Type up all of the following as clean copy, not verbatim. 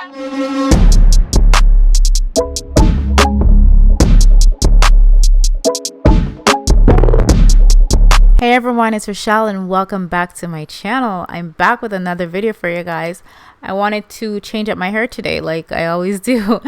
Hey everyone, it's Rochelle and welcome back to my channel. I'm back with another video for you guys. I wanted to change up my hair today like I always do.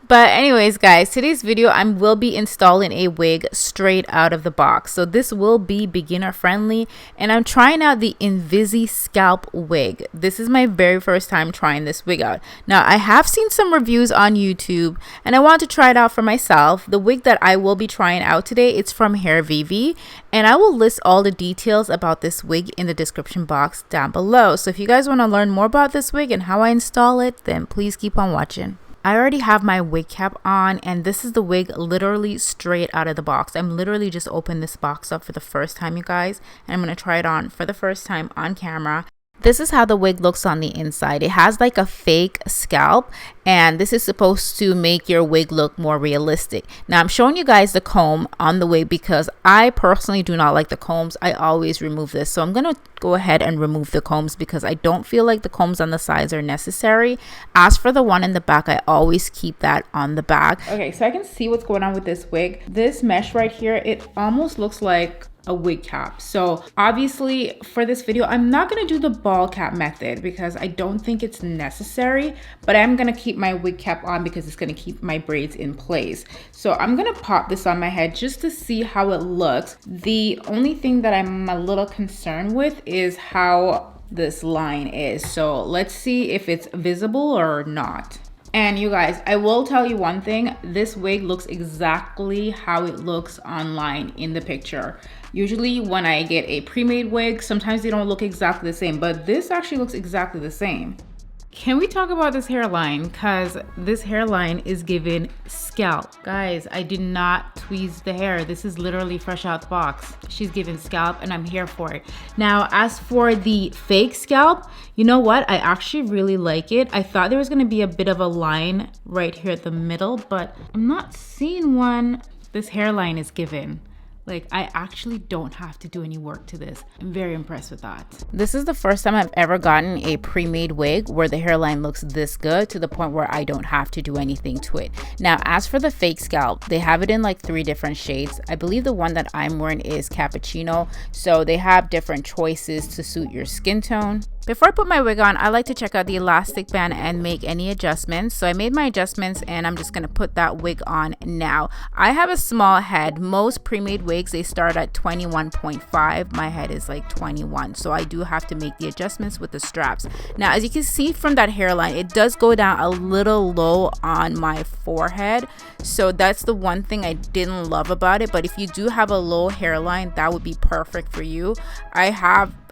But anyways guys, today's video I will be installing a wig straight out of the box. So this will be beginner friendly and I'm trying out the Hairvivi Scalp Wig. This is my very first time trying this wig out. Now I have seen some reviews on YouTube and I want to try it out for myself. The wig that I will be trying out today, it's from Hairvivi, and I will list all the details about this wig in the description box down below. So if you guys want to learn more about this wig and how I install it, then please keep on watching. I already have my wig cap on and this is the wig literally straight out of the box. I'm literally just opened this box up for the first time, you guys, and I'm going to try it on for the first time on camera. This is how the wig looks on the inside. It has like a fake scalp and this is supposed to make your wig look more realistic. Now I'm showing you guys the comb on the wig because I personally do not like the combs. I always remove this. So I'm going to go ahead and remove the combs because I don't feel like the combs on the sides are necessary. As for the one in the back, I always keep that on the back. Okay, so I can see what's going on with this wig. This mesh right here, it almost looks like a wig cap. So obviously for this video I'm not going to do the ball cap method because I don't think it's necessary, but I'm going to keep my wig cap on because it's going to keep my braids in place. So I'm going to pop this on my head just to see how it looks. The only thing that I'm a little concerned with is how this line is. So let's see if it's visible or not. And you guys, I will tell you one thing, this wig looks exactly how it looks online in the picture. Usually when I get a pre-made wig, sometimes they don't look exactly the same, but this actually looks exactly the same. Can we talk about this hairline? Because this hairline is giving scalp. Guys, I did not tweeze the hair. This is literally fresh out the box. She's giving scalp and I'm here for it. Now, as for the fake scalp, you know what? I actually really like it. I thought there was going to be a bit of a line right here at the middle, but I'm not seeing one. This hairline is given. Like, I actually don't have to do any work to this. I'm very impressed with that. This is the first time I've ever gotten a pre-made wig where the hairline looks this good to the point where I don't have to do anything to it. Now, as for the fake scalp, they have it in like 3 different shades. I believe the one that I'm wearing is Cappuccino. So they have different choices to suit your skin tone. Before I put my wig on, I like to check out the elastic band and make any adjustments. So I made my adjustments and I'm just going to put that wig on now. I have a small head. Most pre-made wigs, they start at 21.5. My head is like 21. So I do have to make the adjustments with the straps. Now, as you can see from that hairline, it does go down a little low on my forehead. So that's the one thing I didn't love about it. But if you do have a low hairline, that would be perfect for you.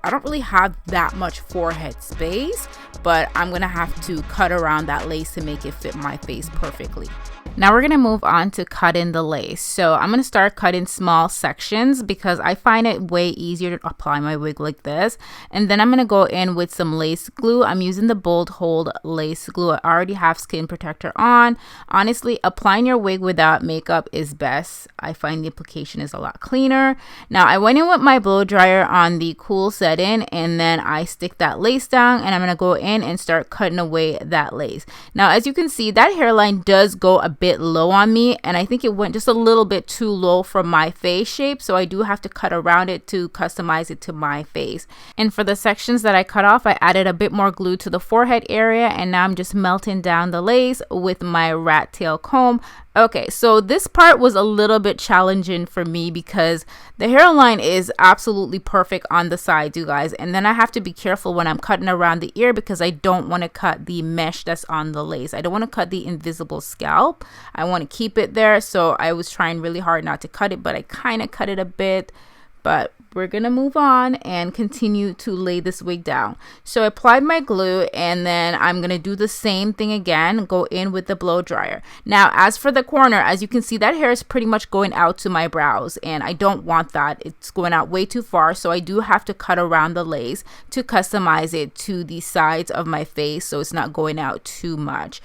I don't really have that much forehead space, but I'm gonna have to cut around that lace to make it fit my face perfectly. Now we're gonna move on to cutting the lace. So I'm gonna start cutting small sections because I find it way easier to apply my wig like this. And then I'm gonna go in with some lace glue. I'm using the Bold Hold lace glue. I already have skin protector on. Honestly, applying your wig without makeup is best. I find the application is a lot cleaner. Now I went in with my blow dryer on the cool setting and then I stick that lace down and I'm gonna go in and start cutting away that lace. Now as you can see, that hairline does go a bit low on me and I think it went just a little bit too low for my face shape, so I do have to cut around it to customize it to my face. And for the sections that I cut off, I added a bit more glue to the forehead area and now I'm just melting down the lace with my rat tail comb. Okay, so this part was a little bit challenging for me because the hairline is absolutely perfect on the sides, you guys. And then I have to be careful when I'm cutting around the ear because I don't want to cut the mesh that's on the lace. I don't want to cut the invisible scalp. I want to keep it there. So I was trying really hard not to cut it, but I kind of cut it a bit. But we're gonna move on and continue to lay this wig down. So I applied my glue and then I'm gonna do the same thing again, go in with the blow dryer. Now as for the corner, as you can see, that hair is pretty much going out to my brows and I don't want that. It's going out way too far, so I do have to cut around the lace to customize it to the sides of my face so it's not going out too much.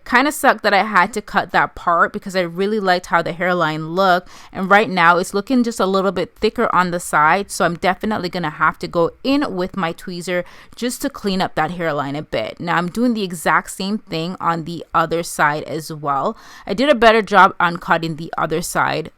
Kind of sucked that I had to cut that part because I really liked how the hairline looked, and right now it's looking just a little bit thicker on the side, so I'm definitely gonna have to go in with my tweezer just to clean up that hairline a bit. Now I'm doing the exact same thing on the other side as well. I did a better job on cutting the other side.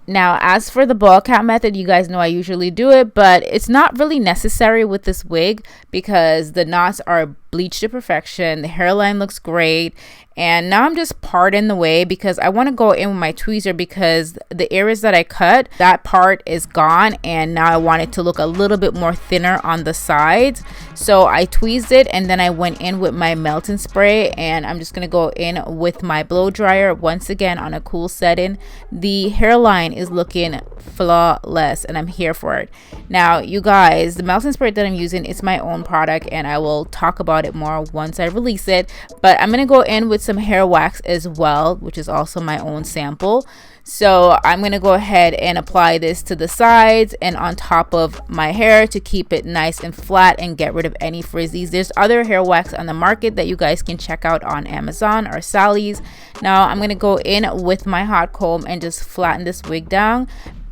Now, as for the ball cap method, you guys know I usually do it, but it's not really necessary with this wig because the knots are bleached to perfection. The hairline looks great. And now I'm just parting the way because I want to go in with my tweezer because the areas that I cut, that part is gone. And now I want it to look a little bit more thinner on the sides. So I tweezed it and then I went in with my melting spray. And I'm just going to go in with my blow dryer once again on a cool setting. The hairline is looking flawless and I'm here for it. Now, you guys, the melting spray that I'm using is my own product and I will talk about it more once I release it. But I'm going to go in with some hair wax as well, which is also my own sample. So I'm going to go ahead and apply this to the sides and on top of my hair to keep it nice and flat and get rid of any frizzies. There's other hair wax on the market that you guys can check out on Amazon or Sally's. Now I'm going to go in with my hot comb and just flatten this wig down.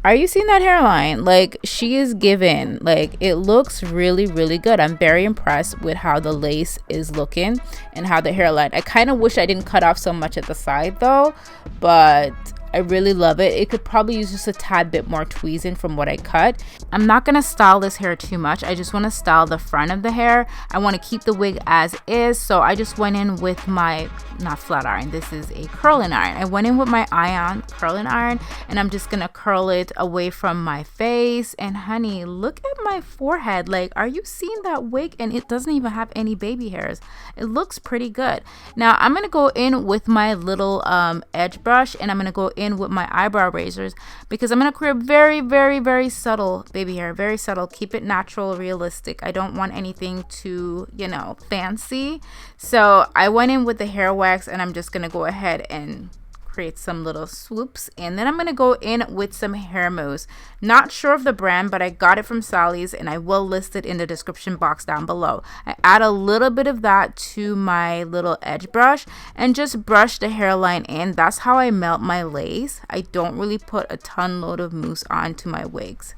Are you seeing that hairline? Like, she is given, like, it looks really, really good. I'm very impressed with how the lace is looking and how the hairline. I kind of wish I didn't cut off so much at the side though, but I really love it. It could probably use just a tad bit more tweezing from what I cut. I'm not going to style this hair too much. I just want to style the front of the hair. I want to keep the wig as is. So I just went in with my, not flat iron, this is a curling iron. I went in with my iron curling iron and I'm just going to curl it away from my face. And honey, look at my forehead. Like, are you seeing that wig? And it doesn't even have any baby hairs. It looks pretty good. Now I'm going to go in with my little edge brush and I'm going to go in with my eyebrow razors because I'm going to create very, very, very subtle baby hair. Very subtle. Keep it natural, realistic. I don't want anything too, you know, fancy. So I went in with the hair wax and I'm just going to go ahead and create some little swoops, and then I'm going to go in with some hair mousse. Not sure of the brand, but I got it from Sally's and I will list it in the description box down below. I add a little bit of that to my little edge brush and just brush the hairline in. That's how I melt my lace. I don't really put a ton load of mousse onto my wigs.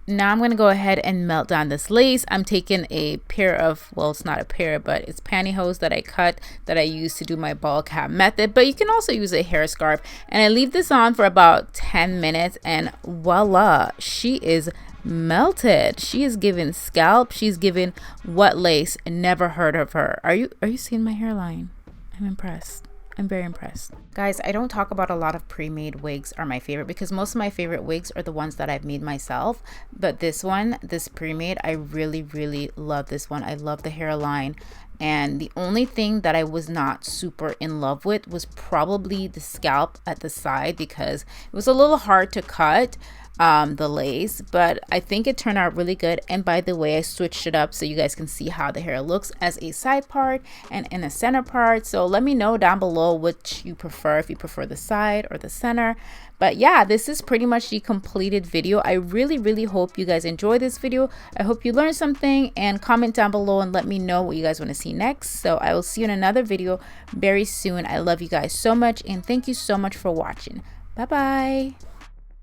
Now I'm going to go ahead and melt down this lace. I'm taking a pair of, well, it's not a pair, but it's pantyhose that I cut that I use to do my ball cap method. But you can also use a hair scarf. And I leave this on for about 10 minutes and voila, she is melted. She is giving scalp. She's giving wet lace. Never heard of her. Are you seeing my hairline? I'm impressed. I'm very impressed. Guys, I don't talk about a lot of pre-made wigs are my favorite because most of my favorite wigs are the ones that I've made myself. But this one, this pre-made, I really, really love this one. I love the hairline. And the only thing that I was not super in love with was probably the scalp at the side because it was a little hard to cut. The lace, but I think it turned out really good. And by the way, I switched it up so you guys can see how the hair looks as a side part and in a center part. So let me know down below which you prefer, if you prefer the side or the center. But yeah, this is pretty much the completed video. I really, really hope you guys enjoyed this video. I hope you learned something, and comment down below and let me know what you guys want to see next. So I will see you in another video very soon. I love you guys so much and thank you so much for watching. Bye bye.